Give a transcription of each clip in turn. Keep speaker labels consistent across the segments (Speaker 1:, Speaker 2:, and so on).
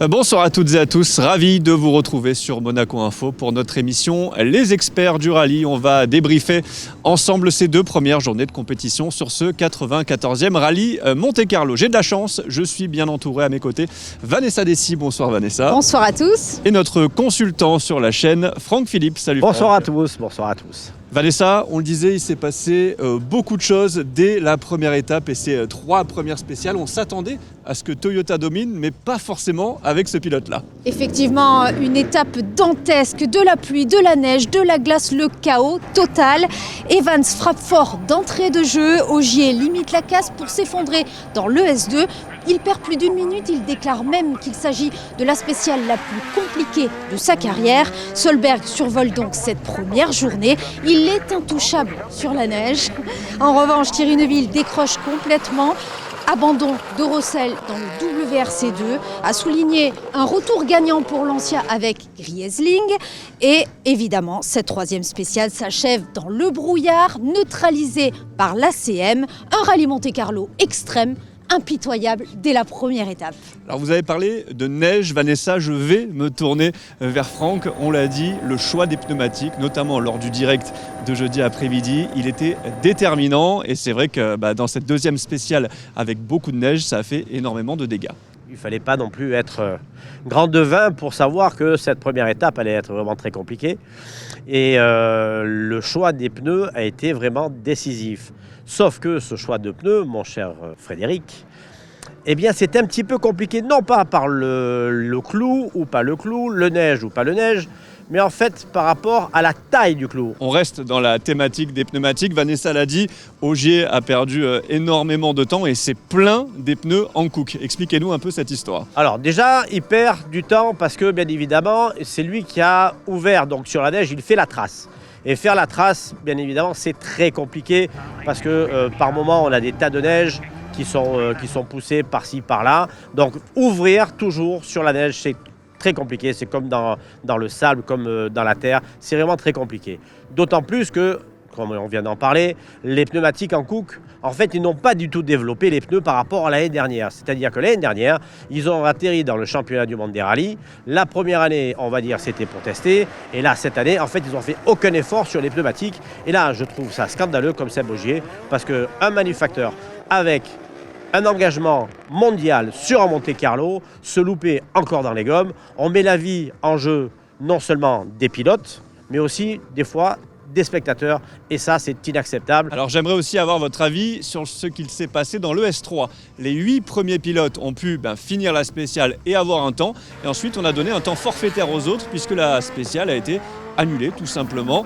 Speaker 1: Bonsoir à toutes et à tous, ravi de vous retrouver sur Monaco Info pour notre émission Les Experts du Rallye. On va débriefer ensemble ces deux premières journées de compétition sur ce 94e Rallye Monte-Carlo. J'ai de la chance, je suis bien entouré à mes côtés. Vanessa Dessy, bonsoir Vanessa.
Speaker 2: Bonsoir à tous.
Speaker 1: Et notre consultant sur la chaîne, Franck Philippe. Salut Franck.
Speaker 3: Bonsoir à tous, bonsoir à tous.
Speaker 1: Vanessa, on le disait, il s'est passé beaucoup de choses dès la première étape et ces trois premières spéciales. On s'attendait à ce que Toyota domine, mais pas forcément avec ce pilote-là.
Speaker 2: Effectivement, une étape dantesque, de la pluie, de la neige, de la glace, le chaos total. Evans frappe fort d'entrée de jeu, Ogier limite la casse pour s'effondrer dans l'ES2. Il perd plus d'une minute, il déclare même qu'il s'agit de la spéciale la plus compliquée de sa carrière. Solberg survole donc cette première journée. Il est intouchable sur la neige. En revanche, Thierry Neuville décroche complètement. Abandon de Rossel dans le WRC2, a souligné un retour gagnant pour Lancia avec Griesling. Et évidemment, cette troisième spéciale s'achève dans le brouillard, neutralisé par l'ACM. Un rallye Monte-Carlo extrême, impitoyable dès la première étape.
Speaker 1: Alors vous avez parlé de neige, Vanessa, je vais me tourner vers Franck. On l'a dit, le choix des pneumatiques, notamment lors du direct de jeudi après-midi, il était déterminant et c'est vrai que dans cette deuxième spéciale avec beaucoup de neige, ça a fait énormément de dégâts.
Speaker 3: Il ne fallait pas non plus être grand devin pour savoir que cette première étape allait être vraiment très compliquée. Et le choix des pneus a été vraiment décisif. Sauf que ce choix de pneus, mon cher Frédéric, eh bien c'est un petit peu compliqué, non pas par le clou ou pas le clou, le neige ou pas le neige, mais en fait par rapport à la taille du clou.
Speaker 1: On reste dans la thématique des pneumatiques. Vanessa l'a dit, Ogier a perdu énormément de temps et c'est plein des pneus Hankook. Expliquez-nous un peu cette histoire.
Speaker 3: Alors déjà, il perd du temps parce que bien évidemment, c'est lui qui a ouvert donc sur la neige, il fait la trace. Et faire la trace, bien évidemment, c'est très compliqué parce que par moment, on a des tas de neige qui sont poussés par-ci, par-là. Donc ouvrir toujours sur la neige, c'est très compliqué. C'est comme dans le sable, comme dans la terre. C'est vraiment très compliqué. D'autant plus que, comme on vient d'en parler, les pneumatiques Hankook, en fait, ils n'ont pas du tout développé les pneus par rapport à l'année dernière. C'est-à-dire que l'année dernière, ils ont atterri dans le championnat du monde des rallyes. La première année, on va dire, c'était pour tester. Et là, cette année, en fait, ils n'ont fait aucun effort sur les pneumatiques. Et là, je trouve ça scandaleux comme Seb Ogier, parce qu'un manufacteur avec un engagement mondial sur un Monte-Carlo, se louper encore dans les gommes, on met la vie en jeu non seulement des pilotes, mais aussi des fois des spectateurs, et ça c'est inacceptable.
Speaker 1: Alors j'aimerais aussi avoir votre avis sur ce qu'il s'est passé dans l'ES3. Les 8 premiers pilotes ont pu finir la spéciale et avoir un temps, et ensuite on a donné un temps forfaitaire aux autres puisque la spéciale a été annulée tout simplement.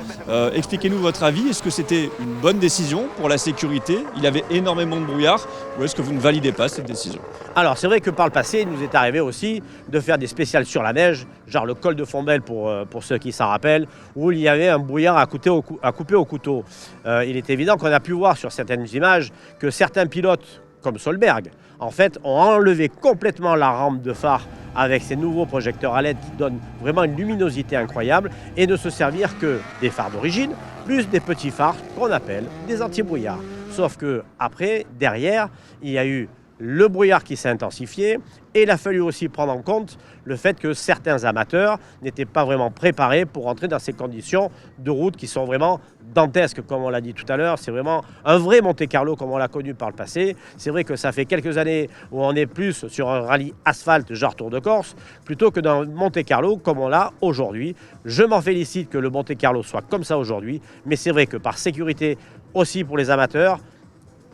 Speaker 1: Expliquez-nous votre avis, est-ce que c'était une bonne décision pour la sécurité? Il y avait énormément de brouillard, ou est-ce que vous ne validez pas cette décision?
Speaker 3: Alors c'est vrai que par le passé, il nous est arrivé aussi de faire des spéciales sur la neige, genre le col de Fombelle pour ceux qui s'en rappellent, où il y avait un brouillard à couper au couteau. Il est évident qu'on a pu voir sur certaines images que certains pilotes, comme Solberg, en fait, ont enlevé complètement la rampe de phare avec ces nouveaux projecteurs à LED qui donnent vraiment une luminosité incroyable et ne se servir que des phares d'origine, plus des petits phares qu'on appelle des anti-brouillards. Sauf que après, derrière, il y a eu le brouillard qui s'est intensifié et il a fallu aussi prendre en compte le fait que certains amateurs n'étaient pas vraiment préparés pour entrer dans ces conditions de route qui sont vraiment dantesques, comme on l'a dit tout à l'heure. C'est vraiment un vrai Monte-Carlo comme on l'a connu par le passé. C'est vrai que ça fait quelques années où on est plus sur un rallye asphalte genre Tour de Corse plutôt que dans Monte-Carlo comme on l'a aujourd'hui. Je m'en félicite que le Monte-Carlo soit comme ça aujourd'hui, mais c'est vrai que par sécurité aussi pour les amateurs,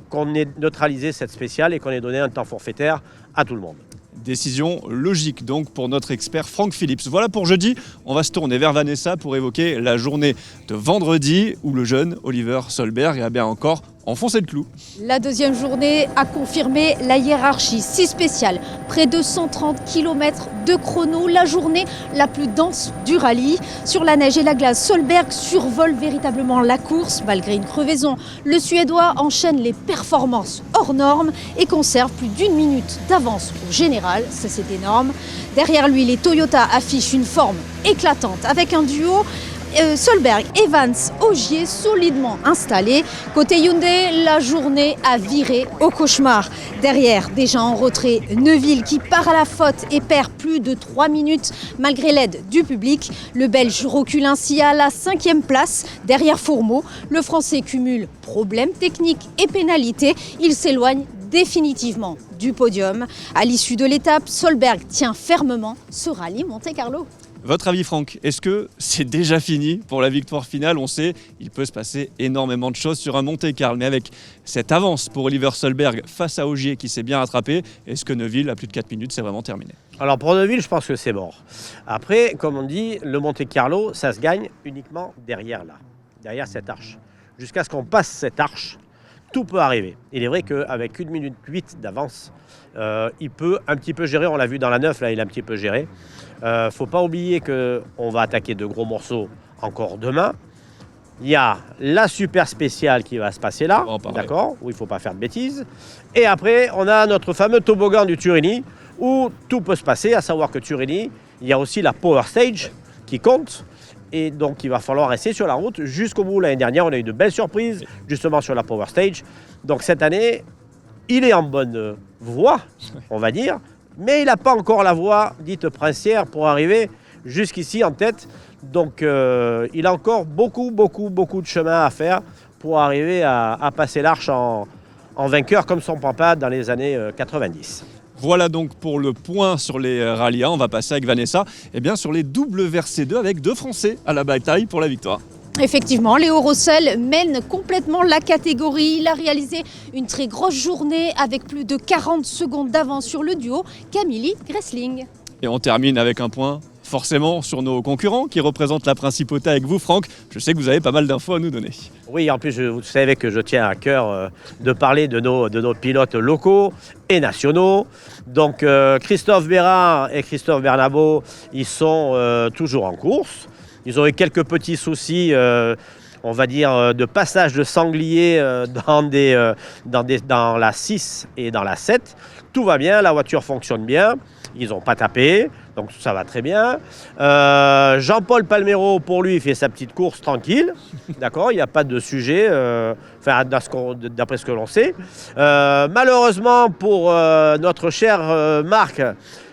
Speaker 3: qu'on ait neutralisé cette spéciale et qu'on ait donné un temps forfaitaire à tout le monde.
Speaker 1: Décision logique donc pour notre expert Franck Philips. Voilà pour jeudi, on va se tourner vers Vanessa pour évoquer la journée de vendredi où le jeune Oliver Solberg a bien encore enfoncé le clou.
Speaker 2: La deuxième journée a confirmé la hiérarchie, 6 spéciales, près de 130 km de chrono, la journée la plus dense du rallye. Sur la neige et la glace, Solberg survole véritablement la course malgré une crevaison. Le Suédois enchaîne les performances hors normes et conserve plus d'une minute d'avance au général, ça c'est énorme. Derrière lui, les Toyota affichent une forme éclatante avec un duo Solberg, Evans, Ogier solidement installé. Côté Hyundai, la journée a viré au cauchemar. Derrière, déjà en retrait, Neuville qui part à la faute et perd plus de 3 minutes malgré l'aide du public. Le Belge recule ainsi à la 5e place. Derrière Fourmeau, le Français cumule problèmes techniques et pénalités. Il s'éloigne définitivement du podium. À l'issue de l'étape, Solberg tient fermement ce rallye Monte-Carlo.
Speaker 1: Votre avis, Franck, est-ce que c'est déjà fini pour la victoire finale? On sait, il peut se passer énormément de choses sur un Monte-Carlo, mais avec cette avance pour Oliver Solberg face à Ogier qui s'est bien rattrapé, est-ce que Neuville, à plus de 4 minutes, c'est vraiment terminé?
Speaker 3: Alors pour Neuville, je pense que c'est mort. Après, comme on dit, le Monte-Carlo, ça se gagne uniquement derrière cette arche. Jusqu'à ce qu'on passe cette arche, tout peut arriver. Il est vrai qu'avec 1 minute 8 d'avance, il peut un petit peu gérer. On l'a vu dans la 9, là, il a un petit peu géré. Faut pas oublier qu'on va attaquer de gros morceaux encore demain. Il y a la super spéciale qui va se passer là, d'accord, où il ne faut pas faire de bêtises. Et après, on a notre fameux toboggan du Turini, où tout peut se passer, à savoir que Turini, il y a aussi la Power Stage qui compte. Et donc, il va falloir rester sur la route jusqu'au bout. L'année dernière, on a eu de belles surprises, justement sur la Power Stage. Donc, cette année, il est en bonne voie, on va dire. Mais il n'a pas encore la voie dite princière pour arriver jusqu'ici en tête. Donc, il a encore beaucoup de chemin à faire pour arriver à passer l'arche en vainqueur comme son papa dans les années 90.
Speaker 1: Voilà donc pour le point sur les rallyes. On va passer avec Vanessa sur les WRC2 avec 2 Français à la bataille pour la victoire.
Speaker 2: Effectivement, Léo Rossel mène complètement la catégorie. Il a réalisé une très grosse journée avec plus de 40 secondes d'avance sur le duo Camilly Gressling.
Speaker 1: Et on termine avec un point forcément sur nos concurrents qui représentent la principauté avec vous, Franck. Je sais que vous avez pas mal d'infos à nous donner.
Speaker 3: Oui, en plus, vous savez que je tiens à cœur de parler de nos pilotes locaux et nationaux. Donc, Christophe Bérard et Christophe Bernabo, ils sont toujours en course. Ils ont eu quelques petits soucis, on va dire, de passage de sanglier dans la 6 et dans la 7. Tout va bien, la voiture fonctionne bien. Ils n'ont pas tapé, donc ça va très bien. Jean-Paul Palmero, pour lui, il fait sa petite course tranquille. D'accord, il n'y a pas de sujet, d'après ce que l'on sait. Malheureusement, pour notre cher Marc,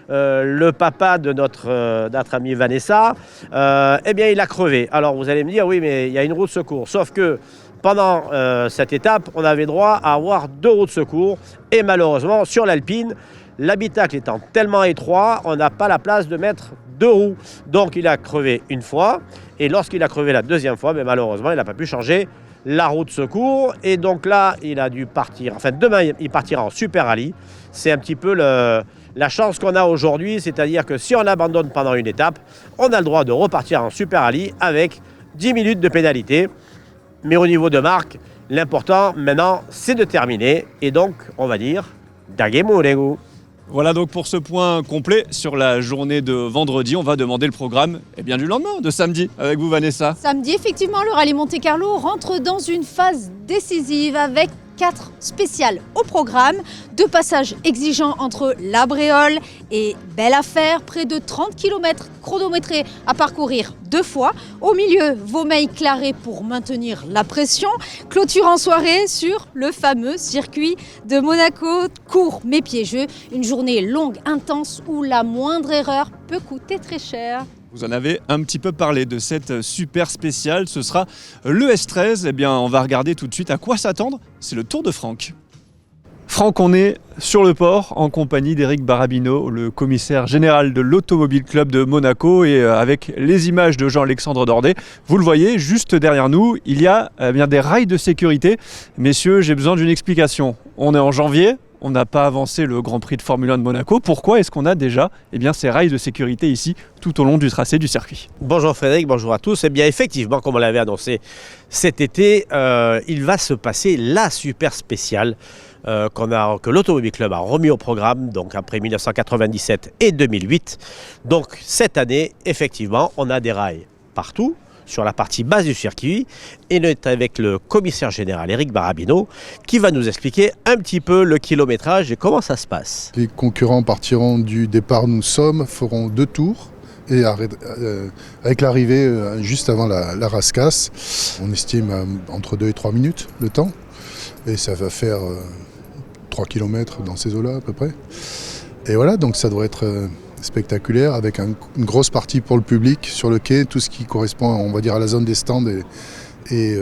Speaker 3: le papa de notre amie Vanessa, il a crevé. Alors vous allez me dire, oui, mais il y a une roue de secours. Sauf que pendant cette étape, on avait droit à avoir 2 roues de secours. Et malheureusement, sur l'Alpine, l'habitacle étant tellement étroit, on n'a pas la place de mettre 2 roues. Donc il a crevé une fois. Et lorsqu'il a crevé la deuxième fois, malheureusement, il n'a pas pu changer la roue de secours. Et donc là, il a dû partir. Enfin, demain, il partira en Super Rallye. C'est un petit peu la chance qu'on a aujourd'hui. C'est-à-dire que si on abandonne pendant une étape, on a le droit de repartir en Super Rallye avec 10 minutes de pénalité. Mais au niveau de Marc, l'important maintenant, c'est de terminer. Et donc, on va dire, Dagemuregu.
Speaker 1: Voilà donc pour ce point complet sur la journée de vendredi. On va demander le programme du lendemain, de samedi, avec vous Vanessa.
Speaker 2: Samedi, effectivement, le rallye Monte-Carlo rentre dans une phase décisive avec 4 spéciales au programme. 2 passages exigeants entre La Bréole et Belle Affaire. Près de 30 km chronométrés à parcourir 2 fois. Au milieu, Vaumeil-Claret pour maintenir la pression. Clôture en soirée sur le fameux circuit de Monaco. Court mais piégeux. Une journée longue, intense où la moindre erreur peut coûter très cher.
Speaker 1: Vous en avez un petit peu parlé de cette super spéciale, ce sera l'ES13. On va regarder tout de suite à quoi s'attendre. C'est le Tour de Franck. Franck, on est sur le port en compagnie d'Éric Barabino, le commissaire général de l'Automobile Club de Monaco, et avec les images de Jean-Alexandre Dordet. Vous le voyez, juste derrière nous, il y a des rails de sécurité. Messieurs, j'ai besoin d'une explication. On est en janvier. On n'a pas avancé le Grand Prix de Formule 1 de Monaco. Pourquoi est-ce qu'on a déjà ces rails de sécurité ici tout au long du tracé du circuit?
Speaker 3: Bonjour Frédéric, bonjour à tous. Effectivement, comme on l'avait annoncé cet été, il va se passer la super spéciale que l'Automobile Club a remis au programme, donc après 1997 et 2008. Donc cette année, effectivement, on a des rails partout sur la partie basse du circuit, et on est avec le commissaire général Éric Barabino qui va nous expliquer un petit peu le kilométrage et comment ça se passe.
Speaker 4: Les concurrents partiront du départ où nous sommes, feront 2 tours Et avec l'arrivée juste avant la rascasse, on estime entre 2 et 3 minutes le temps. Et ça va faire 3 km dans ces eaux-là à peu près. Et voilà, donc ça doit être spectaculaire avec une grosse partie pour le public sur le quai, tout ce qui correspond, on va dire, à la zone des stands et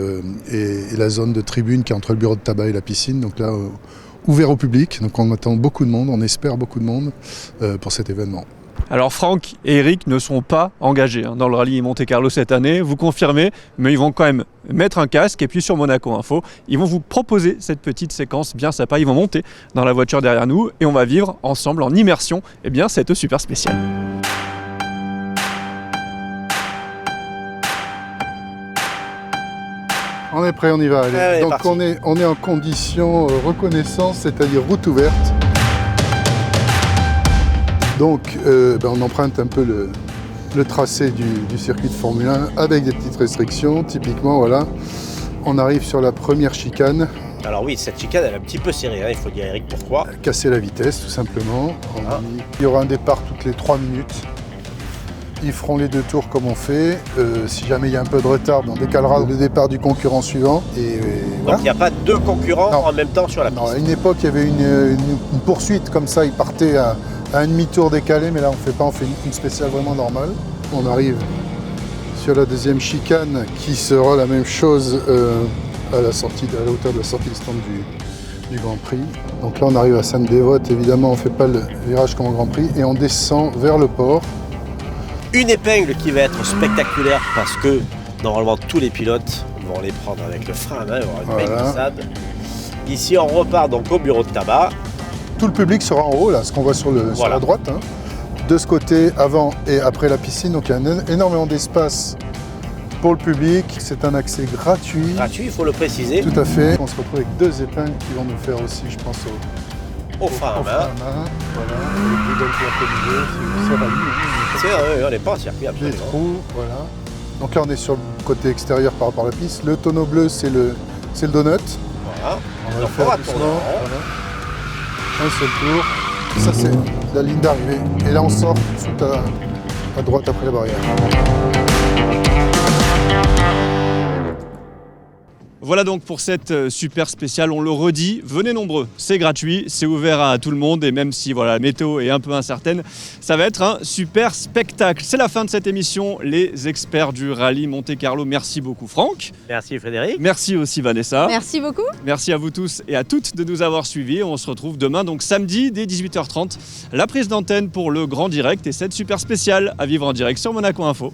Speaker 4: la zone de tribune qui est entre le bureau de tabac et la piscine. Donc là, ouvert au public. Donc on attend beaucoup de monde, on espère beaucoup de monde pour cet événement.
Speaker 1: Alors Franck et Eric ne sont pas engagés dans le rallye Monte-Carlo cette année, vous confirmez, mais ils vont quand même mettre un casque et puis sur Monaco Info, ils vont vous proposer cette petite séquence bien sympa, ils vont monter dans la voiture derrière nous et on va vivre ensemble en immersion cette super spéciale.
Speaker 4: On est prêt, on y va. Allez.
Speaker 3: Allez,
Speaker 4: donc
Speaker 3: parti.
Speaker 4: on est en condition reconnaissance, c'est-à-dire route ouverte. Donc on emprunte un peu le tracé du circuit de Formule 1 avec des petites restrictions. Typiquement, voilà, on arrive sur la première chicane.
Speaker 3: Alors oui, cette chicane, elle est un petit peu serrée, il faut dire Eric pourquoi.
Speaker 4: Casser la vitesse, tout simplement. Il y aura un départ toutes les 3 minutes. Ils feront les 2 tours comme on fait. Si jamais il y a un peu de retard, on décalera le départ du concurrent suivant. Et voilà.
Speaker 3: Donc il n'y a pas 2 concurrents en même temps sur la piste.
Speaker 4: Non, à une époque, il y avait une poursuite comme ça, ils partaient à un demi-tour décalé, mais là on ne fait pas, on fait une spéciale vraiment normale. On arrive sur la deuxième chicane qui sera la même chose à la hauteur de la sortie du stand du Grand Prix. Donc là on arrive à Sainte-Dévote, évidemment on ne fait pas le virage comme au Grand Prix et on descend vers le port.
Speaker 3: Une épingle qui va être spectaculaire parce que normalement tous les pilotes vont les prendre avec le frein à main, il y aura une belle glissade. Ici on repart donc au bureau de tabac.
Speaker 4: Tout le public sera en haut, là, ce qu'on voit sur la droite. De ce côté, avant et après la piscine, donc il y a énormément d'espace pour le public. C'est un accès gratuit.
Speaker 3: Gratuit, il faut le préciser.
Speaker 4: Tout à fait. On se retrouve avec 2 épingles qui vont nous faire aussi, je pense,
Speaker 3: au frein à main.
Speaker 4: Voilà, avec des belles pierres comme c'est rallye.
Speaker 3: C'est vrai, on n'est pas en circuit
Speaker 4: Des
Speaker 3: absolument.
Speaker 4: trous, voilà. Donc là, on est sur le côté extérieur par rapport à la piste. Le tonneau bleu, c'est le donut.
Speaker 3: Voilà.
Speaker 4: On va
Speaker 3: Donc
Speaker 4: le faire
Speaker 3: on va
Speaker 4: doucement.
Speaker 3: tourner en rond.
Speaker 4: Voilà. Un seul tour. Ça, c'est la ligne d'arrivée. Et là, on sort tout à droite après la barrière.
Speaker 1: Voilà donc pour cette super spéciale, on le redit, venez nombreux, c'est gratuit, c'est ouvert à tout le monde et même si la météo est un peu incertaine, ça va être un super spectacle. C'est la fin de cette émission, les experts du rallye Monte-Carlo. Merci beaucoup Franck.
Speaker 3: Merci Frédéric.
Speaker 1: Merci aussi Vanessa.
Speaker 2: Merci beaucoup.
Speaker 1: Merci à vous tous et à toutes de nous avoir suivis. On se retrouve demain, donc samedi, dès 18h30, la prise d'antenne pour le grand direct et cette super spéciale à vivre en direct sur Monaco Info.